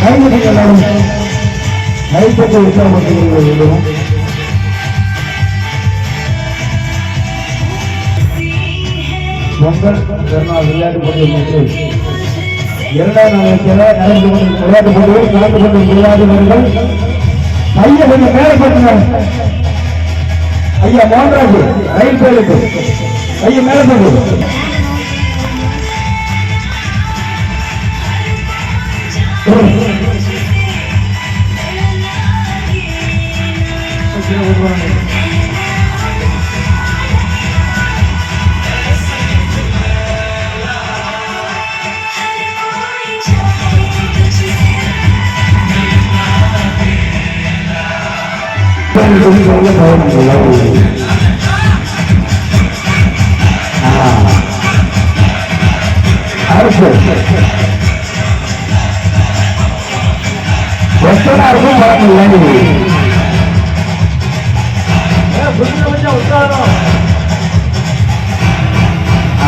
கைது எல்லாரும் கைப்பற்றி உற்சாகப்படுத்த பொங்கல் விளையாட்டு போட்டியில் இரண்டாம் விளையாட்டு போட்டியில் கலந்து கொண்டு விளையாடுவர்கள் ஐயா கொஞ்சம் மேலே போட்டுங்க. ஐயா மோகன்ராஜ் ரயில் பேருக்கு ஐயா மேலே போட்டு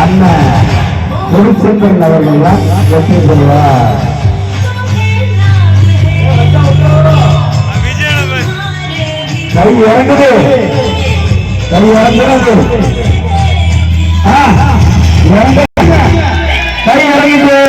அண்ணன் பொருட்செல்வன் அவர்கள் வெற்றி பெறுவார். கை இறங்குது, கை இறங்குறது, கை இறங்குது.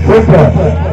Super.